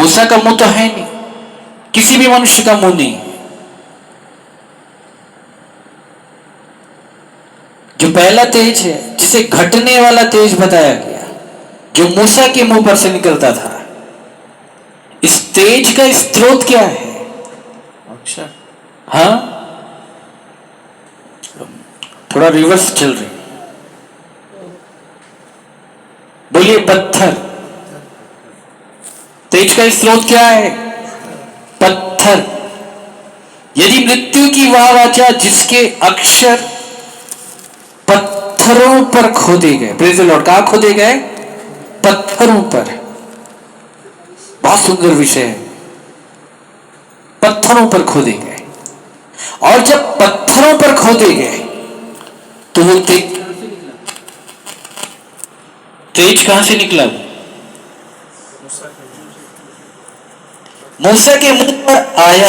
मूसा का मुंह तो है नहीं, किसी भी मनुष्य का मुंह नहीं। जो पहला तेज है, जिसे घटने वाला तेज बताया गया, जो मूसा के मुंह पर से निकलता था, इस तेज का स्रोत क्या है? अक्षर। हाँ, थोड़ा रिवर्स चल रही। बोलिए पत्थर। तेज का स्रोत क्या है? पत्थर। यदि मृत्यु की वह वाचा जिसके अक्षर पत्थरों पर खोदे गए, प्रेज़ द लॉर्ड, कहां खोदे गए? पत्थरों पर। बहुत सुंदर विषय है, पत्थरों पर खोदे गए। और जब पत्थरों पर खोदे गए तो वो तेज कहां से निकला? मूसा के मुंह पर आया।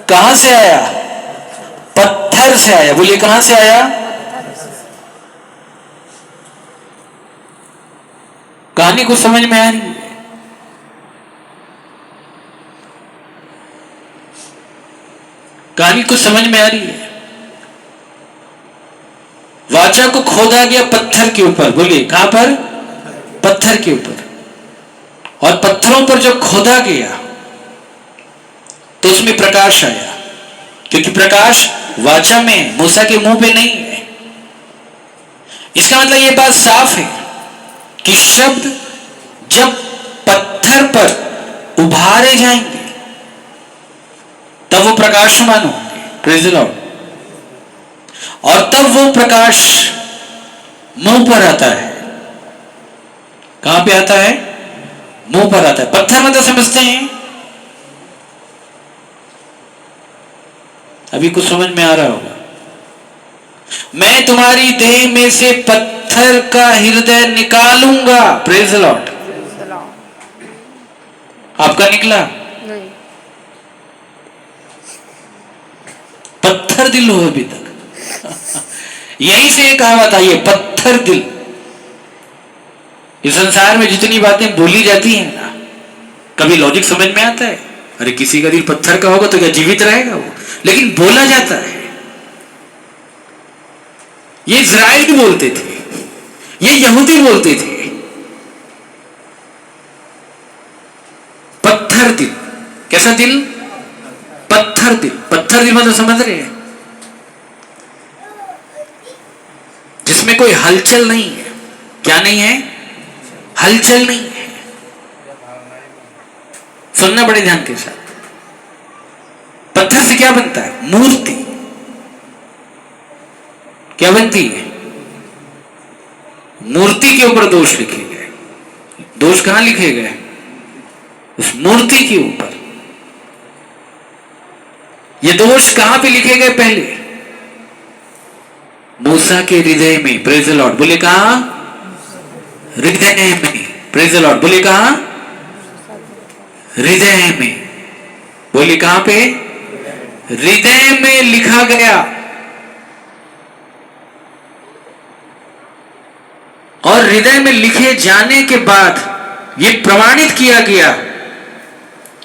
कहां से आया? पत्थर से आया। बोलिए कहां से आया? कहानी को समझ में आ रही है? कहानी को समझ में आ रही है? वाचा को खोदा गया पत्थर के ऊपर। बोलिए कहां पर? पत्थर के ऊपर। और पत्थरों पर जब खोदा गया तो उसमें प्रकाश आया, क्योंकि प्रकाश वाचा में, मूसा के मुंह पे नहीं है। इसका मतलब यह बात साफ है कि शब्द जब पत्थर पर उभारे जाएंगे तब वो प्रकाशमान होंगे। Praise the Lord. और तब वो प्रकाश मुंह पर आता है। कहां पे आता है? मुंह पर आता है। पत्थर मतलब समझते हैं? अभी कुछ समझ में आ रहा होगा। मैं तुम्हारी देह में से पत्थर का हृदय निकालूंगा। Praise the Lord. आपका निकला? नहीं। पत्थर दिल हो अभी तक। यहीं से एक कहावत आई है, पत्थर दिल। इस संसार में जितनी बातें बोली जाती हैं ना, कभी लॉजिक समझ में आता है? अरे किसी का दिल पत्थर का होगा तो क्या जीवित रहेगा वो? लेकिन बोला जाता है। ये इज़राइल बोलते थे, ये यहूदी बोलते थे, पत्थर दिल। कैसा दिल? पत्थर दिल। पत्थर दिल मतलब समझ रहे हैं? जिसमें कोई हलचल नहीं है। क्या नहीं है? हलचल नहीं है। सुनना बड़े ध्यान के साथ। पत्थर से क्या बनता है? मूर्ति। क्या बनती है? मूर्ति के ऊपर दोष लिखे गए। दोष कहां लिखे गए? उस मूर्ति के ऊपर। ये दोष कहां पे लिखे गए? पहले मूसा के हृदय में। Praise the Lord. बोले कहां? हृदय में। Praise the Lord. बोले कहां? हृदय में। बोले कहां पे? हृदय में लिखा गया। और हृदय में लिखे जाने के बाद यह प्रमाणित किया गया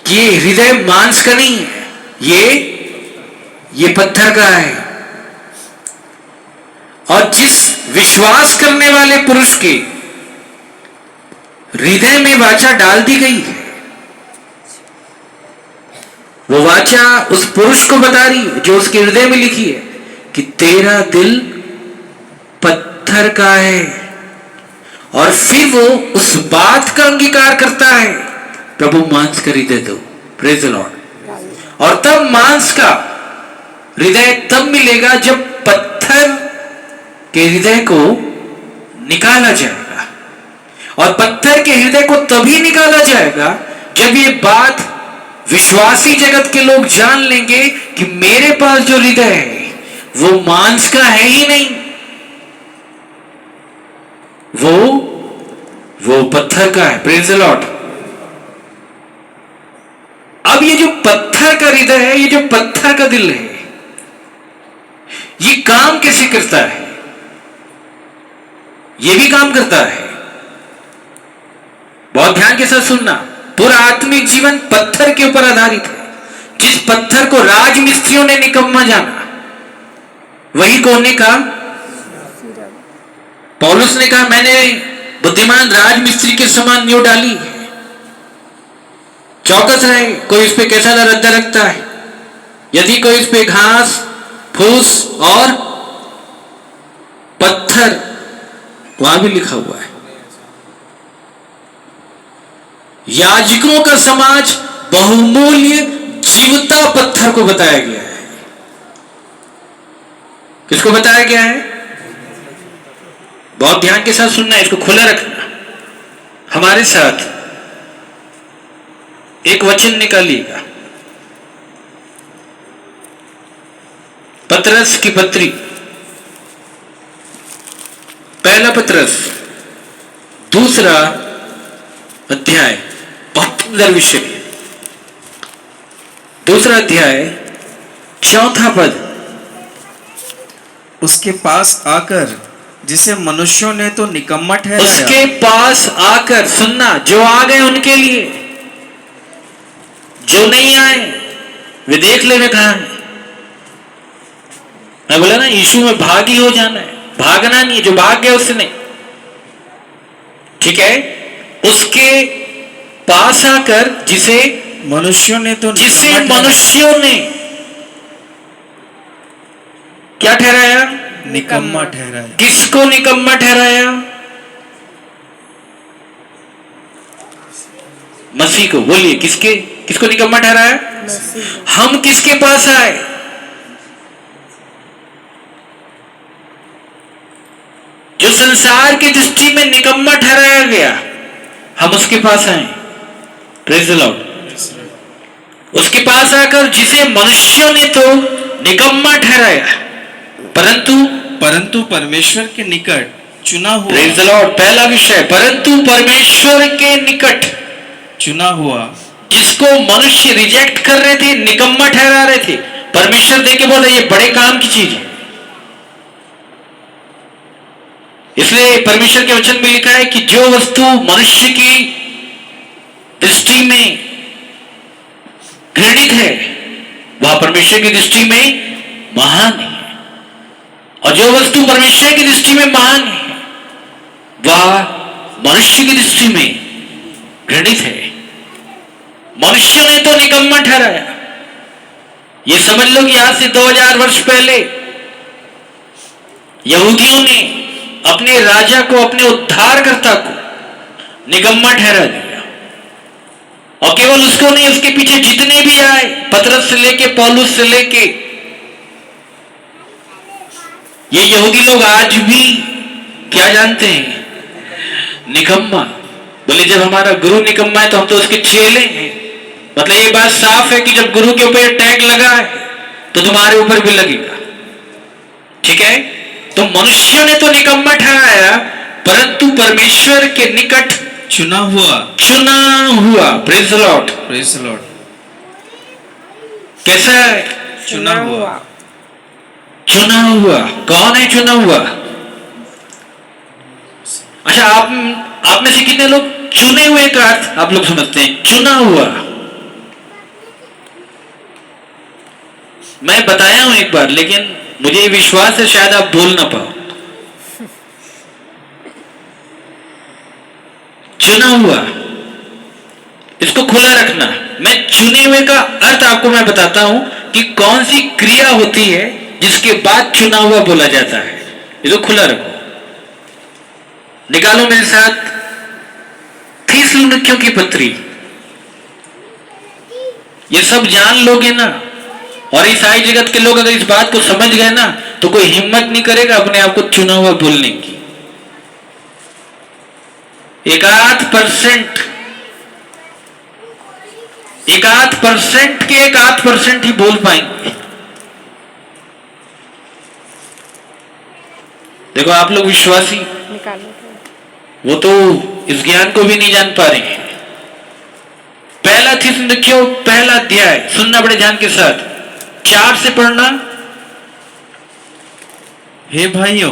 कि ये हृदय मांस का नहीं है, ये पत्थर का है। और जिस विश्वास करने वाले पुरुष के हृदय में वाचा डाल दी गई है, वो वाचा उस पुरुष को बता रही है जो उसके हृदय में लिखी है कि तेरा दिल पत्थर का है। और फिर वो उस बात का अंगीकार करता है, प्रभु मांस का हृदय दो। Praise the Lord. और तब मांस का हृदय तब मिलेगा जब पत्थर के हृदय को निकाला जाएगा। और पत्थर के हृदय को तभी निकाला जाएगा जब ये बात विश्वासी जगत के लोग जान लेंगे कि मेरे पास जो हृदय है वो मांस का है ही नहीं, वो पत्थर का है। Praise the Lord. अब ये जो पत्थर का हृदय है, ये जो पत्थर का दिल है, ये काम कैसे करता है? ये भी काम करता है। बहुत ध्यान के साथ सुनना। पूरा आत्मिक जीवन पत्थर के ऊपर आधारित है। जिस पत्थर को राजमिस्त्रियों ने निकम्मा जाना, वही कौन ने कहा? पौलुस ने कहा, मैंने बुद्धिमान राजमिस्त्री के समान नींव डाली है। चौकस रहे कोई इस पे कैसा रद्दा रखता है। यदि कोई इस पे घास फूस और पत्थर, वहां भी लिखा हुआ है याजकों का समाज बहुमूल्य जीवता पत्थर को बताया गया है। किसको बताया गया है? बहुत ध्यान के साथ सुनना, इसको खुला रखना। हमारे साथ एक वचन निकालिएगा, पतरस की पत्री, पहला पतरस 2 अध्याय, बहुत सुंदर विषय, 2 अध्याय 4 पद। उसके पास आकर जिसे मनुष्यों ने तो निकम्मा ठहराया, उसके पास आकर, सुनना, जो आ गए उनके लिए, जो नहीं आए वे देख ले वे कहां है। मैं बोला ना, यीशु में भागी हो जाना है, भागना नहीं, जो भाग गया उसने, ठीक है। उसके पास आकर जिसे मनुष्यों ने तो जिसे मनुष्यों ने क्या ठहराया? निकम्मा ठहराया। किसको निकम्मा ठहराया? मसीह को। बोलिए, किसको निकम्मा ठहराया? हम किसके पास आए? जो संसार की दृष्टि में निकम्मा ठहराया गया, हम उसके पास आए। Praise the Lord. उसके पास आकर जिसे मनुष्यों ने तो निकम्मा ठहराया, परंतु परमेश्वर के निकट चुना हुआ। Praise the Lord. पहला विषय, परंतु परमेश्वर के निकट चुना हुआ, जिसको मनुष्य रिजेक्ट कर रहे थे, निकम्मा ठहरा रहे थे, परमेश्वर देके बोला ये बड़े काम की चीज है। इसलिए परमेश्वर के वचन में लिखा है कि जो वस्तु मनुष्य की दृष्टि में घृणित है, वह परमेश्वर की दृष्टि में महान है, और जो वस्तु परमेश्वर की दृष्टि में महान है, वह मनुष्य की दृष्टि में घृणित है। मनुष्य ने तो निकम्मा ठहराया। ये समझ लो कि आज से 2000 वर्ष पहले यहूदियों ने अपने राजा को, अपने उद्धारकर्ता को निकम्मा ठहरा दिया। और केवल उसको नहीं, उसके पीछे जितने भी आए, पतरस से लेके पौलुस से लेके, ये यहूदी लोग आज भी क्या जानते हैं? निकम्मा। बोले जब हमारा गुरु निकम्मा है तो हम तो उसके चेले हैं। मतलब ये बात साफ है कि जब गुरु के ऊपर टैग लगा है तो तुम्हारे ऊपर भी लगेगा, ठीक है। तो मनुष्यों ने तो निकम्मा ठहराया, परंतु परमेश्वर के निकट चुना हुआ। Praise the Lord. Praise the Lord. कैसा है? चुना हुआ। कौन है चुना हुआ? अच्छा, आप में से कितने लोग चुने हुए का अर्थ आप लोग समझते हैं? चुना हुआ मैं बताया हूं एक बार, लेकिन मुझे विश्वास है शायद आप बोल ना पाओ। चुना हुआ, इसको खुला रखना। मैं चुने हुए का अर्थ आपको मैं बताता हूं कि कौन सी क्रिया होती है जिसके बाद चुना हुआ बोला जाता है। इसको खुला रखो। निकालो मेरे साथ थिस्सलुनीकियों की पत्री। ये सब जान लोगे ना, और ईसाई जगत के लोग अगर इस बात को समझ गए ना, तो कोई हिम्मत नहीं करेगा अपने आप को चुना हुआ बोलने की। 1% के 1% ही बोल पाएंगे। देखो आप लोग विश्वासी, वो तो इस ज्ञान को भी नहीं जान पा रहे हैं। पहला थिस्सलुनीकियों पहला अध्याय, सुनना बड़े ध्यान के साथ, 4 से पढ़ना। हे भाइयों,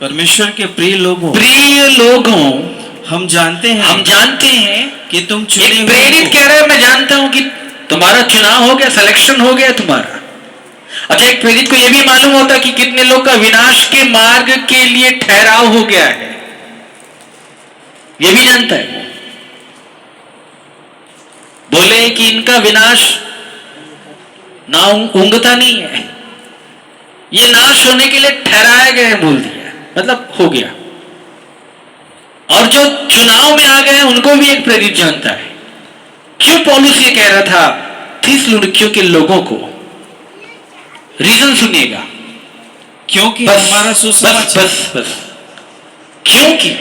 परमेश्वर के प्रिय लोगों, हम जानते हैं कि तुम चुने एक हुए प्रेरित हो। कह रहा है मैं जानता हूं कि तुम्हारा चुनाव हो गया, सिलेक्शन हो गया तुम्हारा। अच्छा, एक प्रेरित को यह भी मालूम होता कि कितने लोग का विनाश के मार्ग के लिए ठहराव हो गया है, यह भी जानता है वो। बोले कि इनका विनाश ना ऊंगता नहीं है, ये नाश होने के लिए ठहराया गया है, बोल दिया, मतलब हो गया। और जो चुनाव में आ गए उनको भी एक प्रेरित जानता है। क्यों पौलुस ये कह रहा था थिस्सलुनीकियों के लोगों को? रीजन सुनिएगा। क्योंकि बस हमारा बस सुसमाचार बस बस क्योंकि